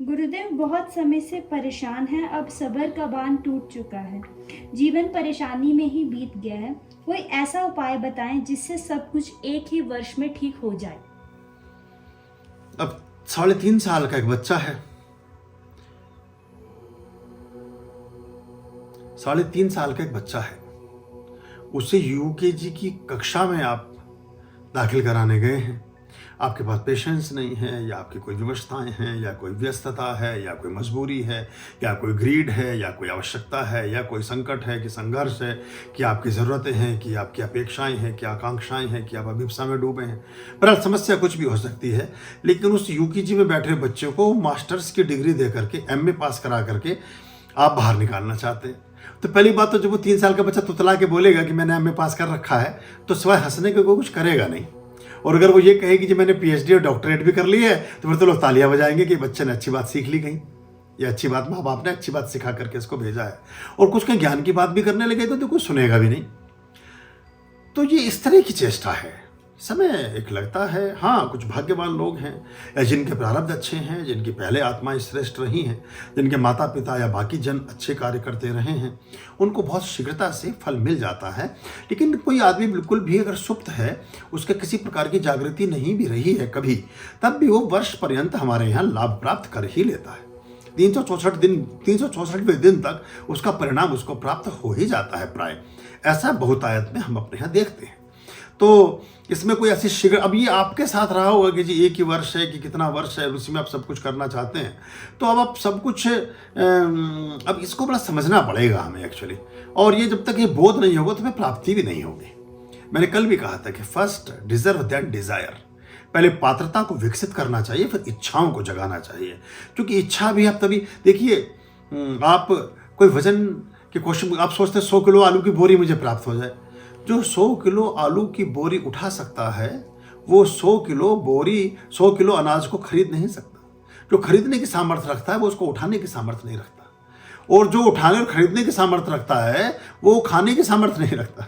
गुरुदेव बहुत समय से परेशान है, अब सब्र का बांध टूट चुका है। जीवन परेशानी में ही बीत गया है। कोई ऐसा उपाय बताएं जिससे सब कुछ एक ही वर्ष में ठीक हो जाए। अब 3.5 साल का एक बच्चा है, 3.5 साल का एक बच्चा है, उसे यूकेजी की कक्षा में आप दाखिल कराने गए हैं। आपके पास पेशेंस नहीं है, या आपकी कोई विवशताएं हैं, या कोई व्यस्तता है, या कोई मजबूरी है, या कोई ग्रीड है, या कोई आवश्यकता है, या कोई संकट है कि संघर्ष है कि आपकी ज़रूरतें हैं, कि आपकी अपेक्षाएं हैं, कि आकांक्षाएं हैं, कि आप अभिप्सा में डूबे हैं। पर समस्या कुछ भी हो सकती है, लेकिन उस यूकेजी में बैठे बच्चे को मास्टर्स की डिग्री दे करके, एमए पास करा करके आप बाहर निकालना चाहते हैं। तो पहली बात तो जब वो 3 साल का बच्चा तुतला के बोलेगा कि मैंने एमए पास कर रखा है, तो सिवाय हंसने के कोई कुछ करेगा नहीं। और अगर वो ये कहेगी कि मैंने पीएचडी और डॉक्टरेट भी कर ली है, तो फिर तो लोग तालियां बजाएंगे कि बच्चे ने अच्छी बात सीख ली कहीं, या अच्छी बात माँ बाप ने अच्छी बात सिखा करके इसको भेजा है। और कुछ कहीं ज्ञान की बात भी करने लगे तो कोई सुनेगा भी नहीं। तो ये इस तरह की चेष्टा है। समय एक लगता है, हाँ कुछ भाग्यवान लोग हैं, या जिनके प्रारब्ध अच्छे हैं, जिनकी पहले आत्माएं श्रेष्ठ रही हैं, जिनके माता पिता या बाकी जन अच्छे कार्य करते रहे हैं, उनको बहुत शीघ्रता से फल मिल जाता है। लेकिन कोई आदमी बिल्कुल भी अगर सुप्त है, उसके किसी प्रकार की जागृति नहीं भी रही है कभी, तब भी वो वर्ष पर्यंत हमारे यहाँ लाभ प्राप्त कर ही लेता है। 364वें दिन तक उसका परिणाम उसको प्राप्त हो ही जाता है प्राय। ऐसा बहुतायत में हम अपने यहाँ देखते हैं। तो इसमें कोई ऐसी शीघ्र, अब ये आपके साथ रहा होगा कि जी एक ही वर्ष है कि कितना वर्ष है, उसी में आप सब कुछ करना चाहते हैं, तो अब आप सब कुछ अब इसको बड़ा समझना पड़ेगा हमें एक्चुअली। और ये जब तक ये बोध नहीं होगा तो हमें प्राप्ति भी नहीं होगी। मैंने कल भी कहा था कि फर्स्ट डिजर्व दैट डिजायर, पहले पात्रता को विकसित करना चाहिए, फिर इच्छाओं को जगाना चाहिए। क्योंकि इच्छा भी आप तभी देखिए, आप कोई वजन के क्वेश्चन आप सोचते हैं 100 किलो आलू की बोरी मुझे प्राप्त हो जाए। जो 100 किलो आलू की बोरी उठा सकता है, वो 100 किलो अनाज को खरीद नहीं सकता। जो खरीदने की सामर्थ्य रखता है, वो उसको उठाने की सामर्थ्य नहीं रखता। और जो उठाने और खरीदने की सामर्थ्य रखता है, वो खाने की सामर्थ्य नहीं रखता।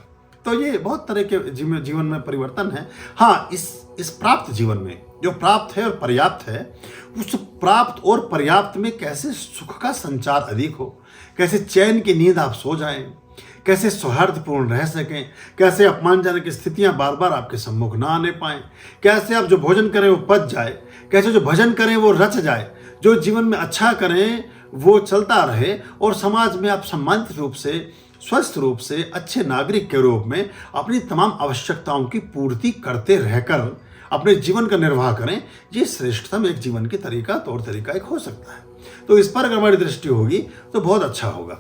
तो ये बहुत तरह के जीवन में परिवर्तन है। हाँ, इस प्राप्त जीवन में जो प्राप्त है और पर्याप्त है, उस प्राप्त और पर्याप्त में कैसे सुख का संचार अधिक हो, कैसे चैन की नींद आप सो जाएं, कैसे सौहार्दपूर्ण रह सकें, कैसे अपमानजनक स्थितियां बार बार आपके सम्मुख ना आने पाएं, कैसे आप जो भोजन करें वो पच जाए, कैसे जो भजन करें वो रच जाए, जो जीवन में अच्छा करें वो चलता रहे, और समाज में आप सम्मानित रूप से, स्वस्थ रूप से, अच्छे नागरिक के रूप में अपनी तमाम आवश्यकताओं की पूर्ति करते रहकर अपने जीवन का निर्वाह करें। ये श्रेष्ठतम एक जीवन की तौर तरीका एक हो सकता है। तो इस पर अगर हमारी दृष्टि होगी तो बहुत अच्छा होगा।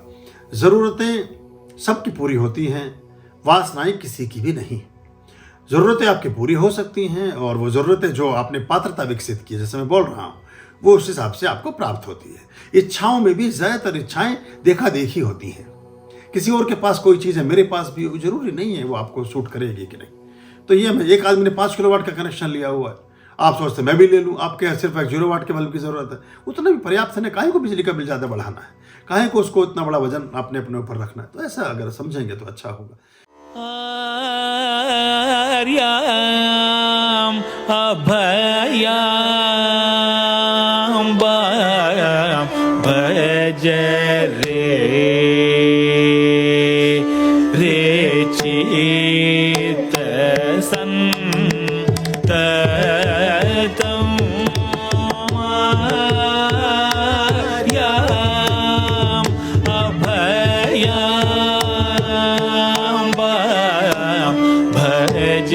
ज़रूरतें सबकी पूरी होती हैं, वासनाएं किसी की भी नहीं। ज़रूरतें आपकी पूरी हो सकती हैं, और वो ज़रूरतें जो आपने पात्रता विकसित की, जैसे मैं बोल रहा हूँ, वो उस हिसाब से आपको प्राप्त होती है। इच्छाओं में भी ज़्यादातर इच्छाएं देखा देखी होती हैं। किसी और के पास कोई चीज़ है, मेरे पास भी जरूरी नहीं है वो आपको सूट करेगी कि नहीं। तो ये एक आदमी ने 5 किलोवाट का कनेक्शन लिया हुआ है, आप सोचते मैं भी ले लूँ, आपके सिर्फ 1 0 वाट के बल्ब की ज़रूरत है, उतना भी पर्याप्त है। काहे को बिजली का बिल ज़्यादा बढ़ाना है, काहे को उसको इतना बड़ा वजन आपने अपने ऊपर रखना है। तो ऐसा अगर समझेंगे तो अच्छा होगा। आर्याम अभयाम भज रे चित संततम आर्याम अभयाम भज